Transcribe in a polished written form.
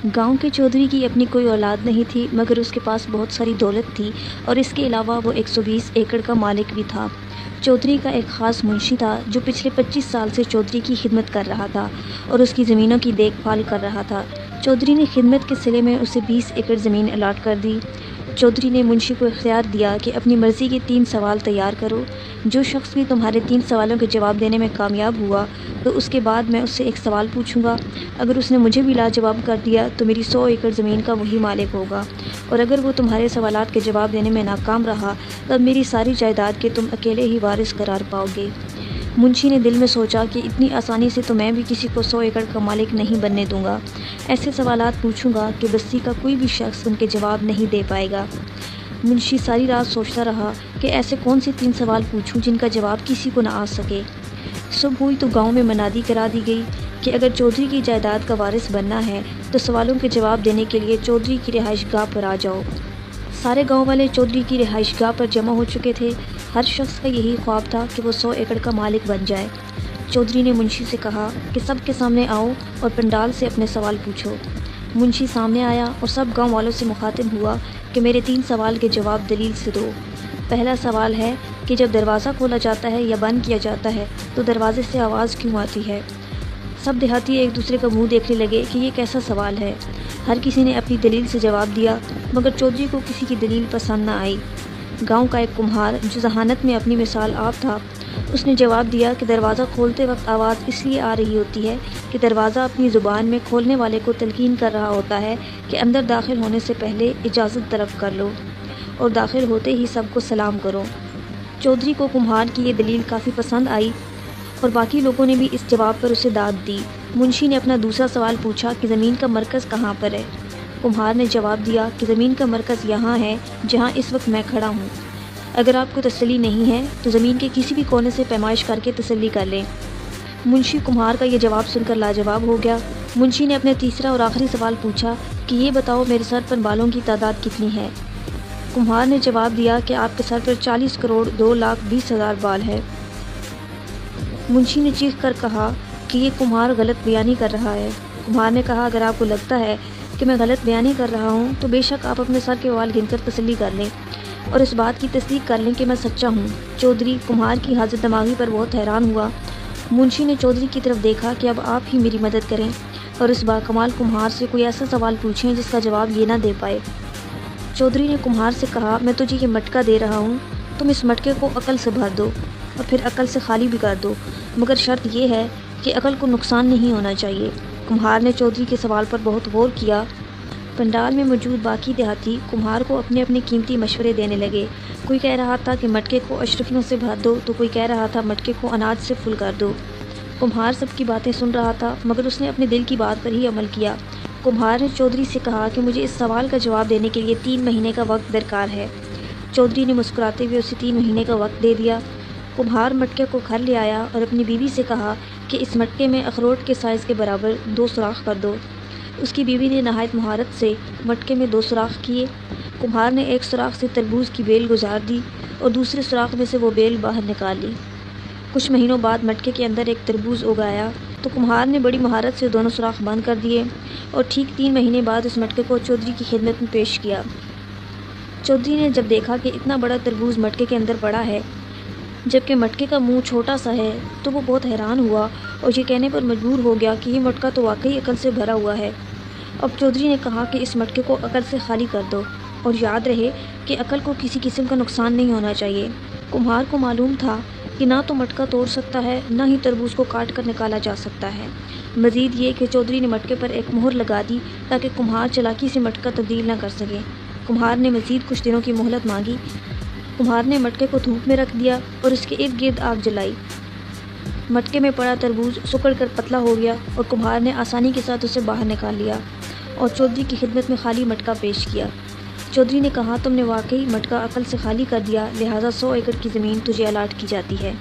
گاؤں کے چودھری کی اپنی کوئی اولاد نہیں تھی، مگر اس کے پاس بہت ساری دولت تھی اور اس کے علاوہ وہ 120 ایکڑ کا مالک بھی تھا۔ چودھری کا ایک خاص منشی تھا جو پچھلے 25 سال سے چودھری کی خدمت کر رہا تھا اور اس کی زمینوں کی دیکھ بھال کر رہا تھا۔ چودھری نے خدمت کے صلے میں اسے 20 ایکڑ زمین الاٹ کر دی۔ چودھری نے منشی کو اختیار دیا کہ اپنی مرضی کے 3 سوال تیار کرو۔ جو شخص بھی تمہارے 3 سوالوں کے جواب دینے میں کامیاب ہوا تو اس کے بعد میں اس سے ایک سوال پوچھوں گا۔ اگر اس نے مجھے بھی لاجواب کر دیا تو میری 100 ایکڑ زمین کا وہی مالک ہوگا، اور اگر وہ تمہارے سوالات کے جواب دینے میں ناکام رہا تب میری ساری جائیداد کے تم اکیلے ہی وارث قرار پاؤ گے۔ منشی نے دل میں سوچا کہ اتنی آسانی سے تو میں بھی کسی کو 100 ایکڑ کا مالک نہیں بننے دوں گا۔ ایسے سوالات پوچھوں گا کہ بستی کا کوئی بھی شخص ان کے جواب نہیں دے پائے گا۔ منشی ساری رات سوچتا رہا کہ ایسے کون سے 3 سوال پوچھوں جن کا جواب کسی کو نہ آ سکے۔ صبح ہوئی تو گاؤں میں منادی کرا دی گئی کہ اگر چودھری کی جائیداد کا وارث بننا ہے تو سوالوں کے جواب دینے کے لیے چودھری کی رہائش گاہ پر آ جاؤ۔ سارے گاؤں والے چودھری کی رہائش گاہ پر جمع ہو چکے تھے۔ ہر شخص کا یہی خواب تھا کہ وہ 100 ایکڑ کا مالک بن جائے۔ چودھری نے منشی سے کہا کہ سب کے سامنے آؤ اور پنڈال سے اپنے سوال پوچھو۔ منشی سامنے آیا اور سب گاؤں والوں سے مخاطب ہوا کہ میرے 3 سوال کے جواب دلیل سے دو۔ پہلا سوال ہے کہ جب دروازہ کھولا جاتا ہے یا بند کیا جاتا ہے تو دروازے سے آواز کیوں آتی ہے؟ سب دیہاتی ایک دوسرے کا منہ دیکھنے لگے کہ یہ کیسا سوال ہے۔ ہر کسی نے اپنی دلیل سے جواب دیا، مگر چودھری کو کسی کی دلیل پسند نہ آئی۔ گاؤں کا ایک کمہار جو ذہانت میں اپنی مثال آپ تھا، اس نے جواب دیا کہ دروازہ کھولتے وقت آواز اس لیے آ رہی ہوتی ہے کہ دروازہ اپنی زبان میں کھولنے والے کو تلقین کر رہا ہوتا ہے کہ اندر داخل ہونے سے پہلے اجازت طلب کر لو اور داخل ہوتے ہی سب کو سلام کرو۔ چودھری کو کمہار کی یہ دلیل کافی پسند آئی اور باقی لوگوں نے بھی اس جواب پر اسے داد دی۔ منشی نے اپنا دوسرا سوال پوچھا کہ زمین کا مرکز کہاں پر ہے؟ کمہار نے جواب دیا کہ زمین کا مرکز یہاں ہے جہاں اس وقت میں کھڑا ہوں۔ اگر آپ کو تسلی نہیں ہے تو زمین کے کسی بھی کونے سے پیمائش کر کے تسلی کر لیں۔ منشی کمہار کا یہ جواب سن کر لاجواب ہو گیا۔ منشی نے اپنے تیسرا اور آخری سوال پوچھا کہ یہ بتاؤ میرے سر پر بالوں کی تعداد کتنی ہے؟ کمہار نے جواب دیا کہ آپ کے سر پر 40 کروڑ 2,20,000 بال ہے۔ منشی نے چیخ کر کہا کہ یہ کمہار غلط بیانی کر رہا ہے۔ کمہار نے کہا اگر آپ کو لگتا ہے کہ میں غلط بیانی کر رہا ہوں تو بے شک آپ اپنے سر کے بال گن کر تسلی کر لیں اور اس بات کی تصدیق کر لیں کہ میں سچا ہوں۔ چودھری کمہار کی حاضر دماغی پر بہت حیران ہوا۔ منشی نے چودھری کی طرف دیکھا کہ اب آپ ہی میری مدد کریں اور اس باکمال کمہار سے کوئی ایسا سوال پوچھیں جس کا جواب یہ نہ دے پائے۔ چودھری نے کمہار سے کہا میں تجھے یہ مٹکا دے رہا ہوں، تم اس مٹکے کو عقل سے بھر دو اور پھر عقل سے خالی بھی کر دو، مگر شرط یہ ہے کہ عقل کو نقصان نہیں ہونا چاہیے۔ کمہار نے چودھری کے سوال پر بہت غور کیا۔ پنڈال میں موجود باقی دیہاتی کمہار کو اپنے اپنے قیمتی مشورے دینے لگے۔ کوئی کہہ رہا تھا کہ مٹکے کو اشرفیوں سے بھر دو تو کوئی کہہ رہا تھا مٹکے کو اناج سے فل کر دو۔ کمہار سب کی باتیں سن رہا تھا مگر اس نے اپنے دل کی بات پر ہی عمل کیا۔ کمہار نے چودھری سے کہا کہ مجھے اس سوال کا جواب دینے کے لیے 3 مہینے کا وقت درکار ہے۔ چودھری نے مسکراتے ہوئے اسے 3 مہینے کا وقت دے دیا۔ کمہار مٹکے کو گھر لے آیا اور اپنی بیوی سے کہا کہ اس مٹکے میں اخروٹ کے سائز کے برابر 2 سوراخ کر دو۔ اس کی بیوی نے نہایت مہارت سے مٹکے میں 2 سوراخ کیے۔ کمہار نے ایک سوراخ سے تربوز کی بیل گزار دی اور دوسرے سوراخ میں سے وہ بیل باہر نکال لی۔ کچھ مہینوں بعد مٹکے کے اندر ایک تربوز اگایا تو کمہار نے بڑی مہارت سے دونوں سوراخ بند کر دیے اور ٹھیک 3 مہینے بعد اس مٹکے کو چودھری کی خدمت میں پیش کیا۔ چودھری نے جب دیکھا کہ اتنا بڑا تربوز مٹکے کے اندر پڑا ہے جبکہ مٹکے کا منہ چھوٹا سا ہے تو وہ بہت حیران ہوا اور یہ کہنے پر مجبور ہو گیا کہ یہ مٹکا تو واقعی عقل سے بھرا ہوا ہے۔ اب چودھری نے کہا کہ اس مٹکے کو عقل سے خالی کر دو اور یاد رہے کہ عقل کو کسی قسم کا نقصان نہیں ہونا چاہیے۔ کمہار کو معلوم تھا کہ نہ تو مٹکا توڑ سکتا ہے نہ ہی تربوز کو کاٹ کر نکالا جا سکتا ہے۔ مزید یہ کہ چودھری نے مٹکے پر ایک مہر لگا دی تاکہ کمہار چالاکی سے مٹکا تبدیل نہ کر سکے۔ کمہار نے مزید کچھ دنوں کی مہلت مانگی۔ کمہار نے مٹکے کو دھوپ میں رکھ دیا اور اس کے ارد گرد آگ جلائی۔ مٹکے میں پڑا تربوز سکڑ کر پتلا ہو گیا اور کمہار نے آسانی کے ساتھ اسے باہر نکال لیا اور چودھری کی خدمت میں خالی مٹکا پیش کیا۔ چودھری نے کہا تم نے واقعی مٹکا عقل سے خالی کر دیا، لہٰذا 100 ایکڑ کی زمین تجھے الاٹ کی جاتی ہے۔